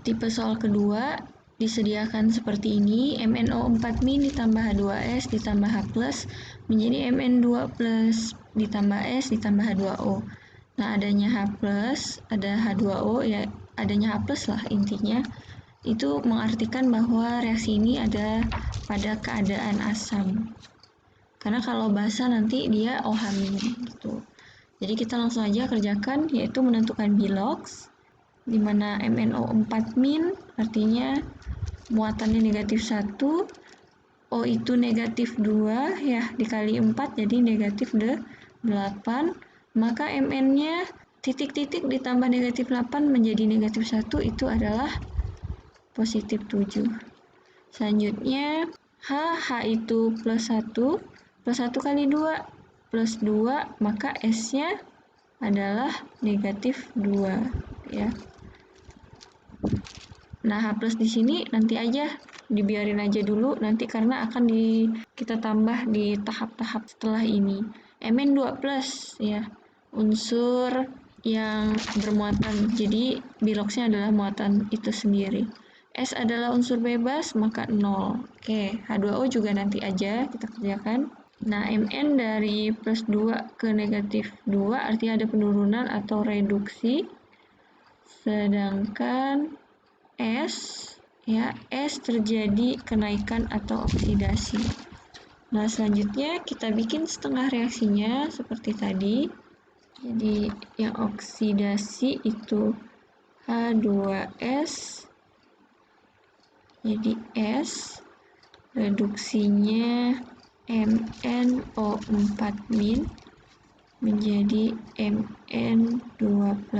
Tipe soal kedua disediakan seperti ini, MnO4- ditambah H2S ditambah H+, menjadi Mn2+ ditambah S ditambah H2O. Nah, adanya H+, ada H2O, ya adanya H+ lah intinya, itu mengartikan bahwa reaksi ini ada pada keadaan asam. Karena kalau basa nanti dia OH- gitu. Jadi kita langsung aja kerjakan, yaitu menentukan bilox, di mana MnO4- artinya muatannya negatif 1, O itu negatif 2, ya dikali 4 jadi negatif 8, maka Mn-nya titik-titik ditambah negatif 8 menjadi negatif 1, itu adalah positif 7. Selanjutnya H itu plus 1 kali 2 plus 2, maka S-nya adalah negatif 2, ya. Nah, H+ di sini nanti aja dibiarin aja dulu nanti karena akan kita tambah di tahap-tahap setelah ini. Mn2+, ya, unsur yang bermuatan, jadi biloxnya adalah muatan itu sendiri. S adalah unsur bebas, maka 0. Oke, H2O juga nanti aja kita kerjakan. Nah, Mn dari plus 2 ke negatif 2 artinya ada penurunan atau reduksi. Sedangkan S, ya, S terjadi kenaikan atau oksidasi. Nah, selanjutnya kita bikin setengah reaksinya seperti tadi. Jadi yang oksidasi itu H2S, jadi S, reduksinya MnO4- menjadi Mn2+.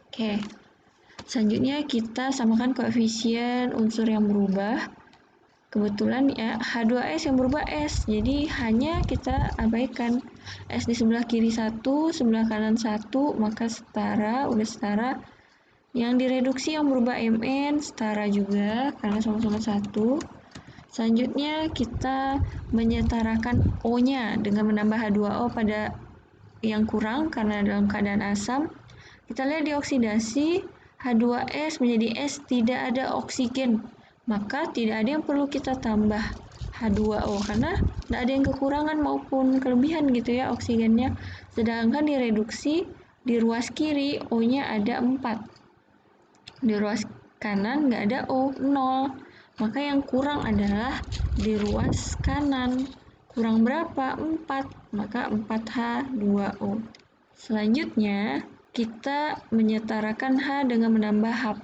Oke. Selanjutnya kita samakan koefisien unsur yang berubah. Kebetulan ya H2S yang berubah S, jadi hanya kita abaikan. S di sebelah kiri 1, sebelah kanan 1, maka setara, udah setara. Yang direduksi yang berubah Mn setara juga karena sama-sama 1. Selanjutnya kita menyetarakan O-nya dengan menambah H2O pada yang kurang karena dalam keadaan asam. Kita lihat di oksidasi, H2S menjadi S, tidak ada oksigen, maka tidak ada yang perlu kita tambah H2O karena tidak ada yang kekurangan maupun kelebihan gitu ya oksigennya. Sedangkan di reduksi di ruas kiri O-nya ada 4, di ruas kanan nggak ada O, 0, maka yang kurang adalah di ruas kanan. Kurang berapa? 4, maka 4H2O. Selanjutnya kita menyetarakan H dengan menambah H+.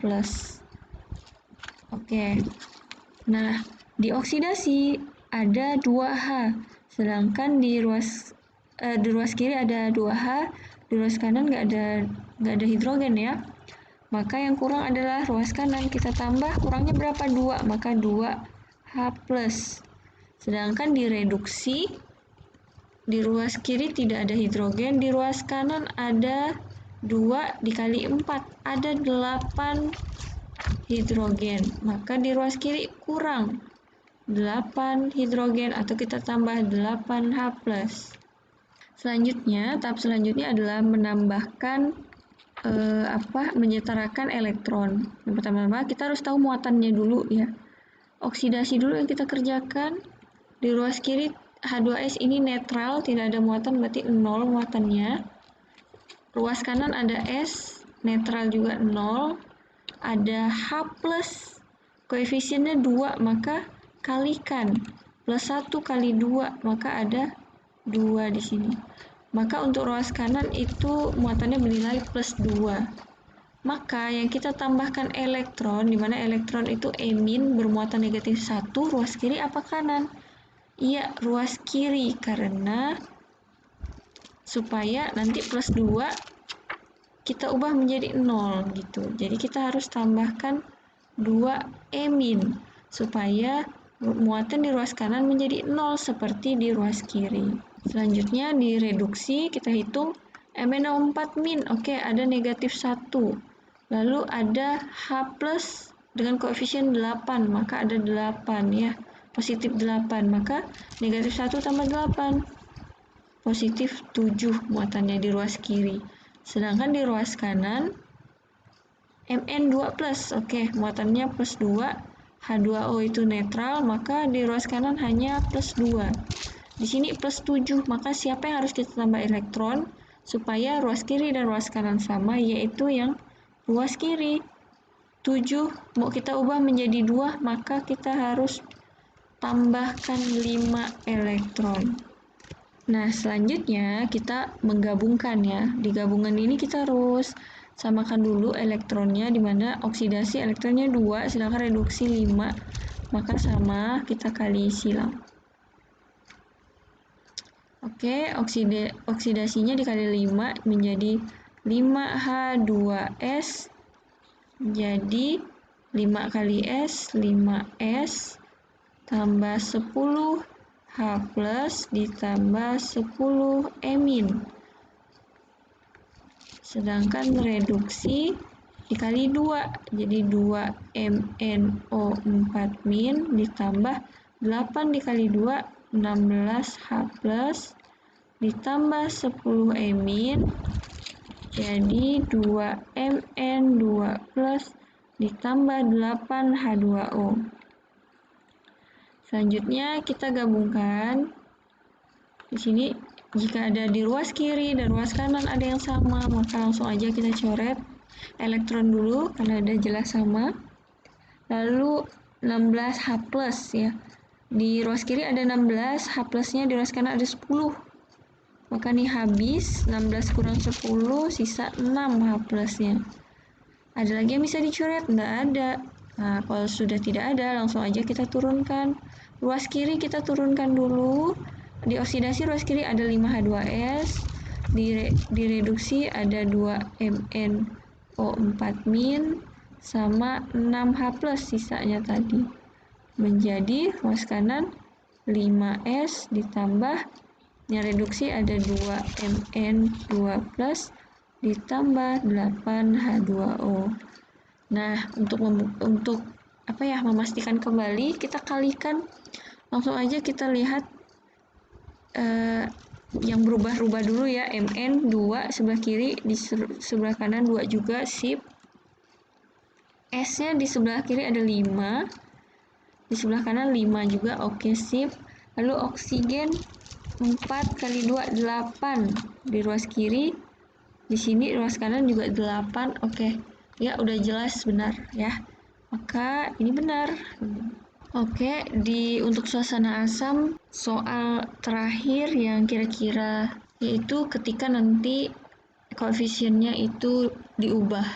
Oke. Nah, di oksidasi ada 2H, sedangkan di ruas kiri ada 2H, di ruas kanan nggak ada hidrogen ya. Maka yang kurang adalah ruas kanan. Kita tambah, kurangnya berapa? 2, maka 2H+. Sedangkan di reduksi di ruas kiri tidak ada hidrogen, di ruas kanan ada 2 dikali 4, ada 8 hidrogen. Maka di ruas kiri kurang 8 hidrogen atau kita tambah 8H+. Selanjutnya, tahap selanjutnya adalah menambahkan menyetarakan elektron. Yang pertama kita harus tahu muatannya dulu ya. Oksidasi dulu yang kita kerjakan. Di ruas kiri H2S ini netral, tidak ada muatan, berarti 0 muatannya. Ruas kanan ada S, netral juga 0. Ada H+, koefisiennya 2, maka kalikan. Plus 1 kali 2, maka ada 2 di sini. Maka untuk ruas kanan itu muatannya bernilai plus 2. Maka yang kita tambahkan elektron, di mana elektron itu emin bermuatan negatif 1, ruas kiri apa kanan? Iya, ruas kiri, karena supaya nanti plus 2 kita ubah menjadi 0 gitu. Jadi kita harus tambahkan 2 emin supaya muatan di ruas kanan menjadi 0 seperti di ruas kiri. Selanjutnya di reduksi kita hitung MnO4-. Oke, ada negatif 1. Lalu ada H+ dengan koefisien 8, maka ada 8 ya. Positif 8, maka negatif 1 tambah 8. Positif 7 muatannya di ruas kiri. Sedangkan di ruas kanan Mn2+. Oke, muatannya plus 2. H2O itu netral, maka di ruas kanan hanya plus 2. Di sini plus 7, maka siapa yang harus kita tambah elektron supaya ruas kiri dan ruas kanan sama, yaitu yang ruas kiri. 7 mau kita ubah menjadi 2, maka kita harus tambahkan 5 elektron. Nah, selanjutnya kita menggabungkan ya. Di gabungan ini kita harus samakan dulu elektronnya, di mana oksidasi elektronnya 2, sedangkan reduksi 5. Maka sama, kita kali silang. Oke, oksidasinya dikali 5 menjadi 5H2S. Jadi 5 kali S, 5S tambah 10 H plus ditambah 10 emin. Sedangkan reduksi dikali 2, jadi 2 MnO4 min ditambah 8 dikali 2, 16 H plus ditambah 10 emin, jadi 2 Mn2 plus ditambah 8 H2O. Selanjutnya kita gabungkan. Di sini jika ada di ruas kiri dan ruas kanan ada yang sama, maka langsung aja kita coret elektron dulu karena ada jelas sama. Lalu 16 H plus ya. Di ruas kiri ada 16, H plusnya di ruas kanan ada 10. Maka nih habis 16 kurang 10, sisa 6 H plusnya. Ada lagi yang bisa dicoret? Nggak ada. Nah, kalau sudah tidak ada, langsung aja kita turunkan. Ruas kiri kita turunkan dulu. Di oksidasi ruas kiri ada 5H2S. Di reduksi ada 2MnO4 min sama 6H plus sisanya tadi. Menjadi ruas kanan 5S ditambah yang reduksi ada 2Mn2 plus ditambah 8H2O. Nah, untuk memastikan kembali, kita kalikan. Langsung aja kita lihat yang berubah-ubah dulu ya. Mn 2 sebelah kiri, di sebelah kanan 2 juga, sip. S-nya di sebelah kiri ada 5, di sebelah kanan 5 juga, oke, sip. Lalu oksigen 4 kali 2, 8 di ruas kiri. Di sini ruas kanan juga 8, oke. Ya, udah jelas benar ya. Maka ini benar. Oke, untuk suasana asam, soal terakhir yang kira-kira yaitu ketika nanti koefisiennya itu diubah.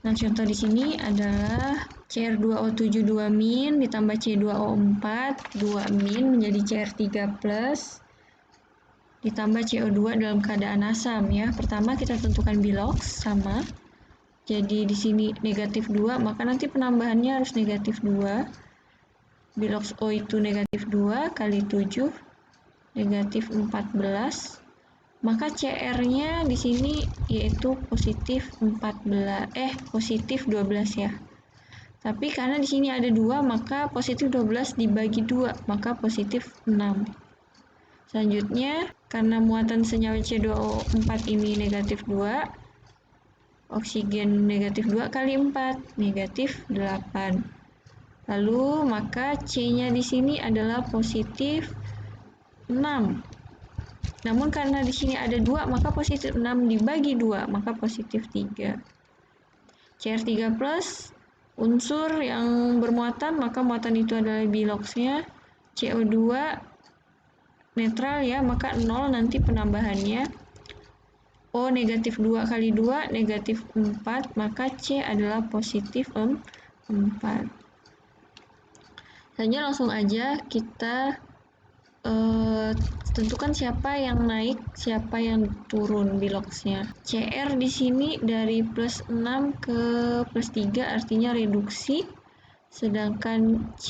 Nah, contoh di sini adalah Cr2O7 2 min ditambah C2O4 2 min menjadi Cr3 plus ditambah CO2 dalam keadaan asam ya. Pertama kita tentukan bilox sama. Jadi di sini negatif 2, maka nanti penambahannya harus negatif 2. Bilox O itu negatif 2 kali 7, negatif 14. Maka CR-nya di sini yaitu positif 12 ya. Tapi karena di sini ada 2, maka positif 12 dibagi 2, maka positif 6. Selanjutnya, karena muatan senyawa C2O4 ini negatif 2, oksigen negatif 2 kali 4, negatif 8. Lalu, maka C-nya di sini adalah positif 6. Namun karena di sini ada 2, maka positif 6 dibagi 2, maka positif 3. Cr3 plus, unsur yang bermuatan, maka muatan itu adalah biloxnya. CO2 netral ya, maka 0 nanti penambahannya. O negatif 2 kali 2, negatif 4, maka C adalah positif 4. Selanjutnya langsung aja kita tentukan siapa yang naik, siapa yang turun biloxnya. CR di sini dari plus 6 ke plus 3 artinya reduksi, sedangkan C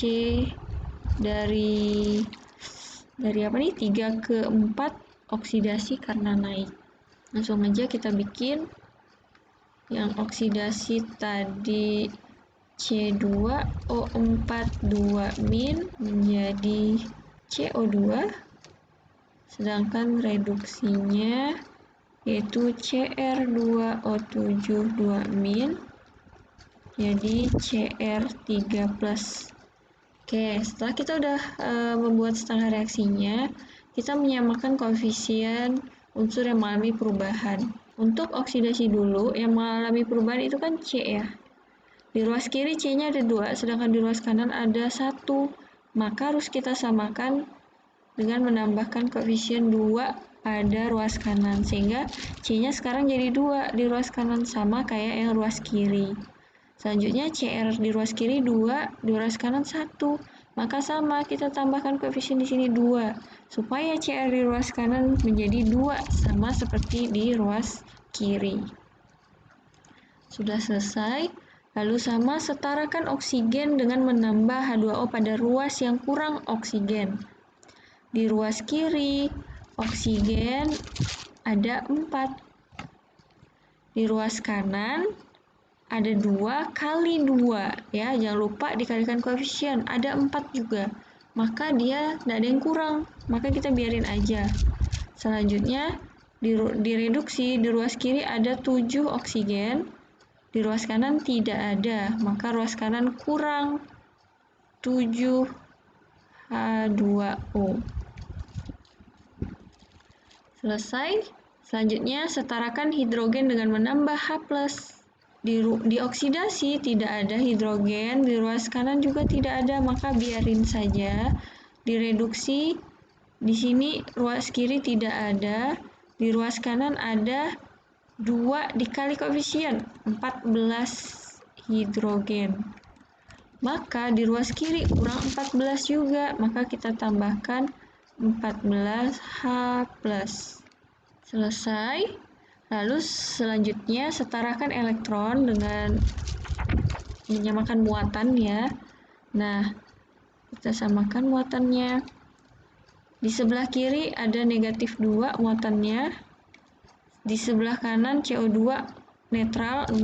dari 3 ke 4 oksidasi karena naik. Langsung aja kita bikin yang oksidasi tadi C2O4 2 min menjadi CO2, sedangkan reduksinya yaitu Cr2O7 2 min jadi Cr3+. Oke, setelah kita udah membuat setengah reaksinya, kita menyamakan koefisien unsur yang mengalami perubahan. Untuk oksidasi dulu, yang mengalami perubahan itu kan C ya. Di ruas kiri C-nya ada 2, sedangkan di ruas kanan ada 1. Maka harus kita samakan dengan menambahkan koefisien 2 pada ruas kanan, sehingga C-nya sekarang jadi 2 di ruas kanan, sama kayak yang ruas kiri. Selanjutnya CR di ruas kiri 2, di ruas kanan 1. Maka sama, kita tambahkan koefisien di sini 2, supaya CR di ruas kanan menjadi 2, sama seperti di ruas kiri. Sudah selesai. Lalu sama, setarakan oksigen dengan menambah H2O pada ruas yang kurang oksigen. Di ruas kiri, oksigen ada 4. Di ruas kanan, ada 2 kali 2, ya, jangan lupa dikalikan koefisien, ada 4 juga, maka dia tidak ada yang kurang, maka kita biarin aja. Selanjutnya, direduksi, di ruas kiri ada 7 oksigen, di ruas kanan tidak ada, maka ruas kanan kurang 7 H2O. Selesai. Selanjutnya, setarakan hidrogen dengan menambah H+. Di oksidasi tidak ada hidrogen, di ruas kanan juga tidak ada, maka biarin saja. Direduksi, di sini ruas kiri tidak ada, di ruas kanan ada 2 dikali koefisien, 14 hidrogen. Maka di ruas kiri kurang 14 juga, maka kita tambahkan 14 H+. Selesai. Lalu selanjutnya setarakan elektron dengan menyamakan muatan ya. Nah, kita samakan muatannya. Di sebelah kiri ada negatif 2 muatannya. Di sebelah kanan CO2 netral 0.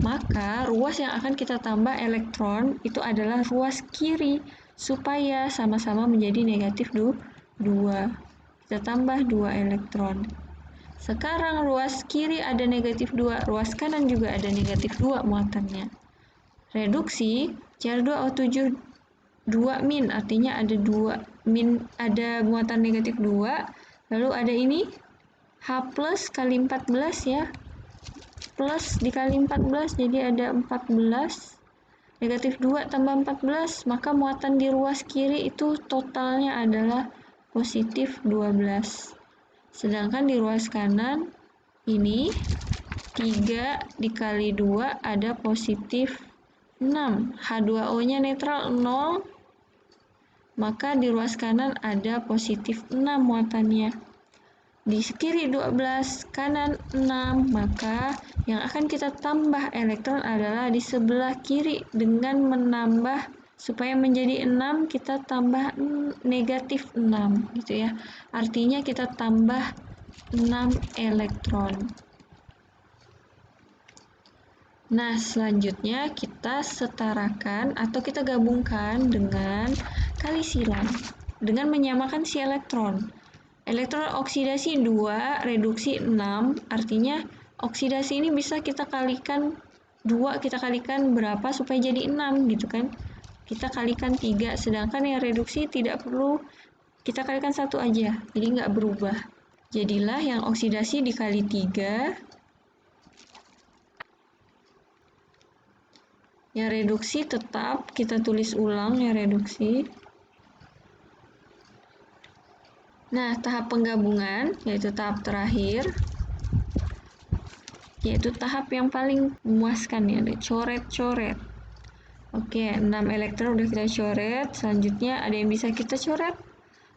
Maka ruas yang akan kita tambah elektron itu adalah ruas kiri, supaya sama-sama menjadi negatif 2. Kita tambah 2 elektron. Sekarang ruas kiri ada negatif 2, ruas kanan juga ada negatif 2 muatannya. Reduksi, Cr2O7 2-, artinya ada 2 min, ada muatan negatif 2, lalu ada ini H+ kali 14 ya, plus dikali 14, jadi ada 14, negatif 2 tambah 14, maka muatan di ruas kiri itu totalnya adalah positif 12. Sedangkan di ruas kanan ini 3 dikali 2 ada positif 6. H2O-nya netral 0, maka di ruas kanan ada positif 6 muatannya. Di kiri 12, kanan 6, maka yang akan kita tambah elektron adalah di sebelah kiri dengan menambah. Supaya menjadi 6, kita tambah negatif 6, gitu ya. Artinya kita tambah 6 elektron. Nah, selanjutnya kita setarakan atau kita gabungkan dengan kali silang dengan menyamakan si elektron. Elektron oksidasi 2, reduksi 6, artinya oksidasi ini bisa kita kalikan 2, kita kalikan berapa supaya jadi 6, gitu kan. Kita kalikan 3, sedangkan yang reduksi tidak perlu, kita kalikan 1 aja, jadi nggak berubah. Jadilah yang oksidasi dikali 3, yang reduksi tetap kita tulis ulang yang reduksi. Nah, tahap penggabungan, yaitu tahap terakhir, yaitu tahap yang paling memuaskan ya, coret-coret. Oke, 6 elektron udah kita coret, selanjutnya ada yang bisa kita coret?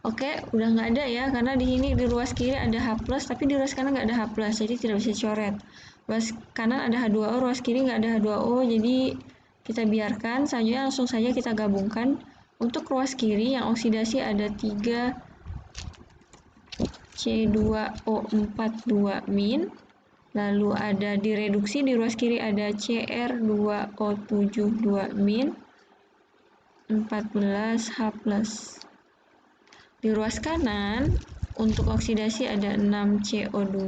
Oke, udah nggak ada ya, karena di sini di ruas kiri ada H+, tapi di ruas kanan nggak ada H+, jadi tidak bisa coret. Ruas kanan ada H2O, ruas kiri nggak ada H2O, jadi kita biarkan. Selanjutnya langsung saja kita gabungkan. Untuk ruas kiri yang oksidasi ada 3 C2O4 2-, lalu ada direduksi di ruas kiri ada Cr2O7 2-, 14 H+. Di ruas kanan untuk oksidasi ada 6 CO2,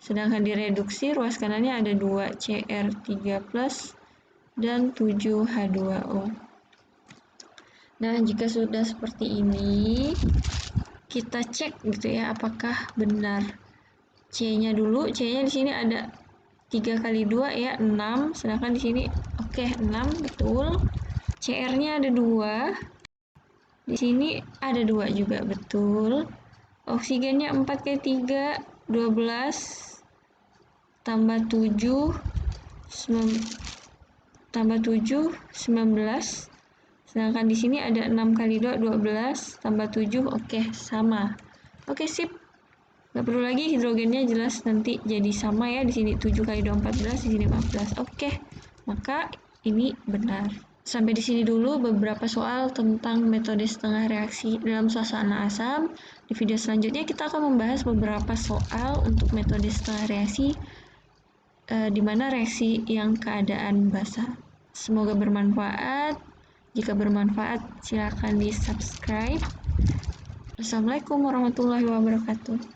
Sedangkan direduksi ruas kanalnya ada 2 Cr3+ dan 7 H2O. Nah, jika sudah seperti ini, kita cek gitu ya apakah benar. C-nya dulu, C-nya di sini ada 3 kali 2 ya, 6, sedangkan di sini oke, 6 betul. CR-nya ada 2. Di sini ada 2 juga betul. Oksigennya 4 kali 3, 12 tambah 7 tambah 7 19. Sedangkan di sini ada 6 kali 2 12 tambah 7, oke, sama. Oke, sip. Nggak perlu lagi hidrogennya, jelas nanti jadi sama ya. Di sini 7 kali 2 14, di sini 15. Oke. Maka ini benar. Sampai di sini dulu beberapa soal tentang metode setengah reaksi dalam suasana asam. Di video selanjutnya kita akan membahas beberapa soal untuk metode setengah reaksi di mana reaksi yang keadaan basah. Semoga bermanfaat. Jika bermanfaat, silakan di-subscribe. Assalamualaikum warahmatullahi wabarakatuh.